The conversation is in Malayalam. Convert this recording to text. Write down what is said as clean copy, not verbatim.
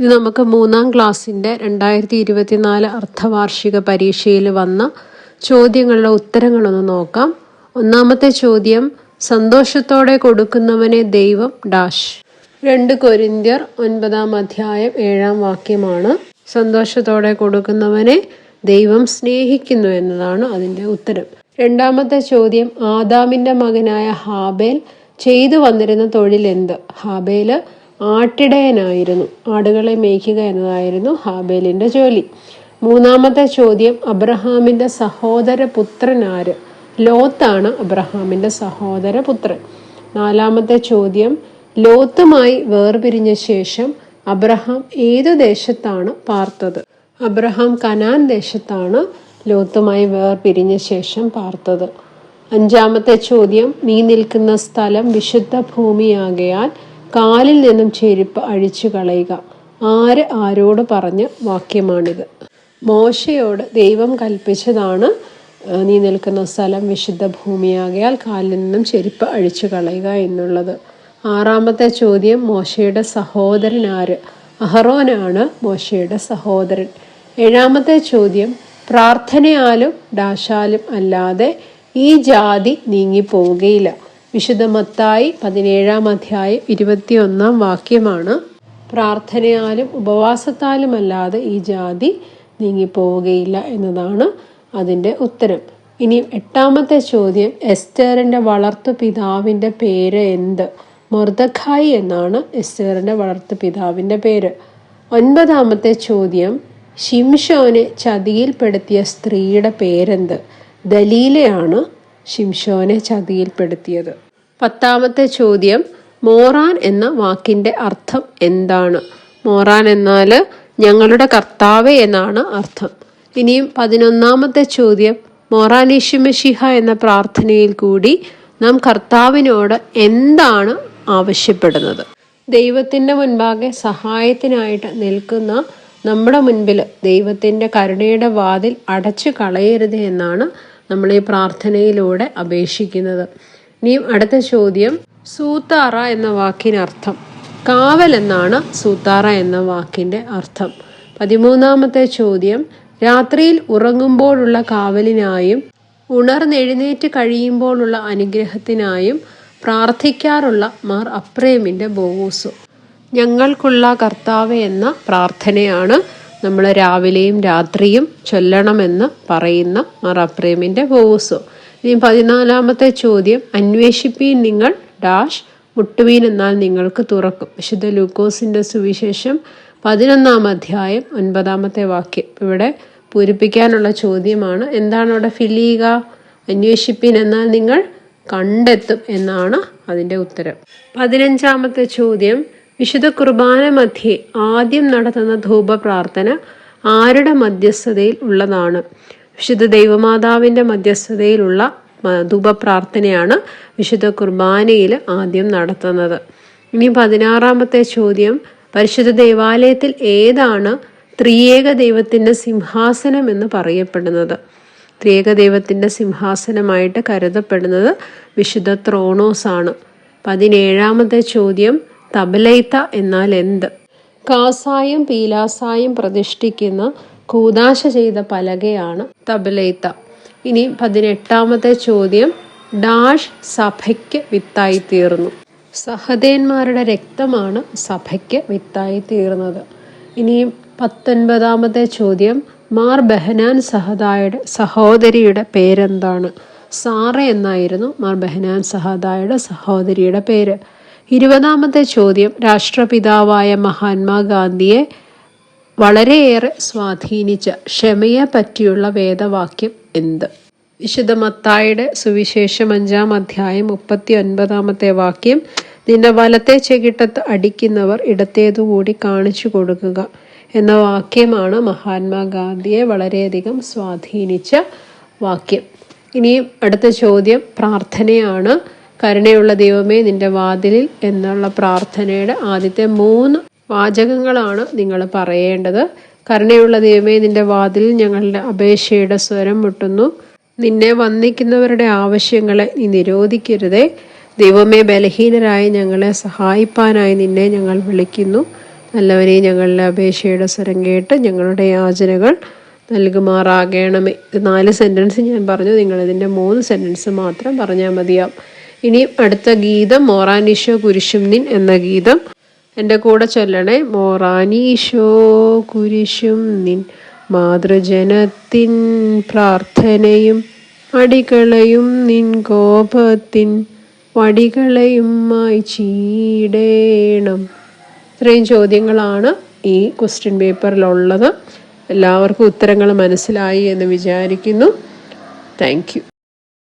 ഇത് നമുക്ക് 3ാം ക്ലാസ്സിൻ്റെ 2024 അർദ്ധവാർഷിക പരീക്ഷയിൽ വന്ന ചോദ്യങ്ങളുടെ ഉത്തരങ്ങളൊന്ന് നോക്കാം. ഒന്നാമത്തെ ചോദ്യം, സന്തോഷത്തോടെ കൊടുക്കുന്നവനെ ദൈവം ഡാഷ്. 2 കൊരിന്ത്യർ 9-ാം അധ്യായം 7-ാം വാക്യമാണ്. സന്തോഷത്തോടെ കൊടുക്കുന്നവനെ ദൈവം സ്നേഹിക്കുന്നു എന്നതാണ് അതിൻ്റെ ഉത്തരം. രണ്ടാമത്തെ ചോദ്യം, ആദാമിൻ്റെ മകനായ ഹാബേൽ ചെയ്തു വന്നിരുന്ന തൊഴിൽ എന്ത്? ഹാബേല് ആട്ടിടയനായിരുന്നു. ആടുകളെ മേയ്ക്കുക എന്നതായിരുന്നു ഹാബേലിൻ്റെ ജോലി. മൂന്നാമത്തെ ചോദ്യം, അബ്രഹാമിൻ്റെ സഹോദര പുത്രൻ ആര്? ലോത്താണ് അബ്രഹാമിൻ്റെ സഹോദര പുത്രൻ. നാലാമത്തെ ചോദ്യം, ലോത്തുമായി വേർപിരിഞ്ഞ ശേഷം അബ്രഹാം ഏതു ദേശത്താണ് പാർത്തത്? അബ്രഹാം കനാൻ ദേശത്താണ് ലോത്തുമായി വേർപിരിഞ്ഞ ശേഷം പാർത്തത്. അഞ്ചാമത്തെ ചോദ്യം, നീ നിൽക്കുന്ന സ്ഥലം വിശുദ്ധ ഭൂമിയാകയാൽ കാലിൽ നിന്നും ചെരുപ്പ് അഴിച്ചു കളയുക. ആര് ആരോട് പറഞ്ഞ വാക്യമാണിത്? മോശയോട് ദൈവം കൽപ്പിച്ചതാണ് നീ നിൽക്കുന്ന സ്ഥലം വിശുദ്ധ ഭൂമിയാകയാൽ കാലിൽ നിന്നും ചെരുപ്പ് അഴിച്ചു കളയുക എന്നുള്ളത്. ആറാമത്തെ ചോദ്യം, മോശയുടെ സഹോദരൻ ആര്? അഹറോനാണ് മോശയുടെ സഹോദരൻ. ഏഴാമത്തെ ചോദ്യം, പ്രാർത്ഥനയാലും ഡാശാലും അല്ലാതെ ഈ ജാതി നീങ്ങിപ്പോവുകയില്ല. വിശുദ്ധ മത്തായി 17-ാം അധ്യായം 21-ാം വാക്യമാണ്. പ്രാർത്ഥനയാലും ഉപവാസത്താലും അല്ലാതെ ഈ ജാതി നീങ്ങിപ്പോവുകയില്ല എന്നതാണ് അതിൻ്റെ ഉത്തരം. ഇനി 8ാമത്തെ ചോദ്യം, എസ്തേറിൻ്റെ വളർത്തു പിതാവിൻ്റെ പേര് എന്ത്? മൊർദഖായി എന്നാണ് എസ്തേറിൻ്റെ വളർത്തു പിതാവിൻ്റെ പേര്. 9ാമത്തെ ചോദ്യം, ശിംശോനെ ചതിയിൽപ്പെടുത്തിയ സ്ത്രീയുടെ പേരെന്ത്? ദലീലയാണ് ശിംശോനെ ചതിയിൽപ്പെടുത്തിയത്. 10ാമത്തെ ചോദ്യം, മോറാൻ എന്ന വാക്കിൻ്റെ അർത്ഥം എന്താണ്? മോറാൻ എന്നാൽ ഞങ്ങളുടെ കർത്താവേ എന്നാണ് അർത്ഥം. ഇനിയും 11ാമത്തെ ചോദ്യം, മോറാനീശുമശിഹ എന്ന പ്രാർത്ഥനയിൽ കൂടി നാം കർത്താവിനോട് എന്താണ് ആവശ്യപ്പെടുന്നത്? ദൈവത്തിൻ്റെ മുൻപാകെ സഹായത്തിനായിട്ട് നിൽക്കുന്ന നമ്മുടെ മുൻപിൽ ദൈവത്തിൻ്റെ കരുണയുടെ വാതിൽ അടച്ചു കളയരുത് എന്നാണ് നമ്മൾ ഈ പ്രാർത്ഥനയിലൂടെ അപേക്ഷിക്കുന്നത്. ഇനിയും അടുത്ത ചോദ്യം, സൂത്താറ എന്ന വാക്കിനർത്ഥം? കാവൽ എന്നാണ് സൂത്താറ എന്ന വാക്കിൻ്റെ അർത്ഥം. 13ാമത്തെ ചോദ്യം, രാത്രിയിൽ ഉറങ്ങുമ്പോഴുള്ള കാവലിനായും ഉണർന്നെഴുന്നേറ്റ് കഴിയുമ്പോഴുള്ള അനുഗ്രഹത്തിനായും പ്രാർത്ഥിക്കാറുള്ള മാർ അപ്രേമിൻ്റെ ബോവൂസ്. ഞങ്ങൾക്കുള്ള കർത്താവ് എന്ന പ്രാർത്ഥനയാണ് നമ്മൾ രാവിലെയും രാത്രിയും ചൊല്ലണമെന്ന് പറയുന്ന മാർ അപ്രേമിൻ്റെ ബോവൂസ്. ഇനി 14ാമത്തെ ചോദ്യം, അന്വേഷിപ്പീൻ നിങ്ങൾ ഡാഷ്, മുട്ടുവീൻ എന്നാൽ നിങ്ങൾക്ക് തുറക്കും. വിശുദ്ധ ലൂക്കോസിൻ്റെ സുവിശേഷം 11-ാം അധ്യായം 9ാമത്തെ വാക്യം. ഇവിടെ പൂരിപ്പിക്കാനുള്ള ചോദ്യമാണ്. എന്താണ് അവിടെ ഫിൽ ചെയ്യുക? അന്വേഷിപ്പീൻ എന്നാൽ നിങ്ങൾ കണ്ടെത്തും എന്നാണ് അതിൻ്റെ ഉത്തരം. 15ാമത്തെ ചോദ്യം, വിശുദ്ധ കുർബാന മധ്യേ ആദ്യം നടത്തുന്ന ധൂപ പ്രാർത്ഥന ആരുടെ മധ്യസ്ഥതയിൽ ഉള്ളതാണ്? വിശുദ്ധ ദൈവമാതാവിൻ്റെ മധ്യസ്ഥതയിലുള്ള ധൂപ പ്രാർത്ഥനയാണ് വിശുദ്ധ കുർബാനയിൽ ആദ്യം നടത്തുന്നത്. ഇനി 16ാമത്തെ ചോദ്യം, പരിശുദ്ധ ദേവാലയത്തിൽ ഏതാണ് ത്രിയേക ദൈവത്തിൻ്റെ സിംഹാസനം എന്ന് പറയപ്പെടുന്നത്? ത്രിയേക ദൈവത്തിൻ്റെ സിംഹാസനമായിട്ട് കരുതപ്പെടുന്നത് വിശുദ്ധ ത്രോണോസ് ആണ്. 17ാമത്തെ ചോദ്യം, തബലൈത്ത എന്നാൽ എന്ത്? കാസായും പീലാസായും പ്രതിഷ്ഠിക്കുന്ന കൂദാശ ചെയ്ത പലകയാണ് തബലൈത്ത. ഇനി 18ാമത്തെ ചോദ്യം, ഡാഷ് സഭയ്ക്ക് വിത്തായി തീർന്നു. സഹദേന്മാരുടെ രക്തമാണ് സഭയ്ക്ക് വിത്തായി തീർന്നത്. ഇനിയും 19ാമത്തെ ചോദ്യം, മാർ ബെഹനാൻ സഹദായുടെ സഹോദരിയുടെ പേരെന്താണ്? സാറ എന്നായിരുന്നു മാർ ബെഹനാൻ സഹദായുടെ സഹോദരിയുടെ പേര്. 20ാമത്തെ ചോദ്യം, രാഷ്ട്രപിതാവായ മഹാത്മാഗാന്ധിയെ വളരെയേറെ സ്വാധീനിച്ച ക്ഷമയെ പറ്റിയുള്ള വേദവാക്യം എന്ത്? വിശുദ്ധ മത്തായിയുടെ സുവിശേഷം 5-ാം അധ്യായം 39ാമത്തെ വാക്യം, നിന്റെ വലത്തെ ചെകിട്ടത്ത് അടിക്കുന്നവർ ഇടത്തേതുകൂടി കാണിച്ചു കൊടുക്കുക എന്ന വാക്യമാണ് മഹാത്മാഗാന്ധിയെ വളരെയധികം സ്വാധീനിച്ച വാക്യം. ഇനിയും അടുത്ത ചോദ്യം പ്രാർത്ഥനയാണ്. കരുണയുള്ള ദൈവമേ നിന്റെ വാതിലിൽ എന്നുള്ള പ്രാർത്ഥനയുടെ ആദ്യത്തെ 3 വാചകങ്ങളാണ് നിങ്ങൾ പറയേണ്ടത്. കരുണയുള്ള ദൈവമേ നിന്റെ വാതിലിൽ ഞങ്ങളുടെ അപേക്ഷയുടെ സ്വരം മുട്ടുന്നു. നിന്നെ വന്ദിക്കുന്നവരുടെ ആവശ്യങ്ങളെ നീ നിരോധിക്കരുതേ. ദൈവമേ ബലഹീനരായി ഞങ്ങളെ സഹായിപ്പാനായി നിന്നെ ഞങ്ങൾ വിളിക്കുന്നു. നല്ലവരെ ഞങ്ങളുടെ അപേക്ഷയുടെ സ്വരം കേട്ട് ഞങ്ങളുടെ യാചനകൾ നൽകുമാറാകണമേ. ഇത് 4 സെൻറ്റൻസ് ഞാൻ പറഞ്ഞു. നിങ്ങളിതിൻ്റെ 3 സെൻറ്റൻസ് മാത്രം പറഞ്ഞാൽ മതിയാവും. ഇനി അടുത്ത ഗീതം മോറാനീശോ കുരിശും നിൻ എന്ന ഗീതം എൻ്റെ കൂടെ ചൊല്ലണേ. മോറാനീശോ കുരിശും നിൻ മാതൃജനത്തിൻ പ്രാർത്ഥനയും അടികളയും നിൻ കോപത്തിൻ വടികളയും മായ്ച്ചിടേണം. ഇത്രയും ചോദ്യങ്ങളാണ് ഈ ക്വസ്റ്റ്യൻ പേപ്പറിലുള്ളത്. എല്ലാവർക്കും ഉത്തരങ്ങൾ മനസ്സിലായി എന്ന് വിചാരിക്കുന്നു. Thank you.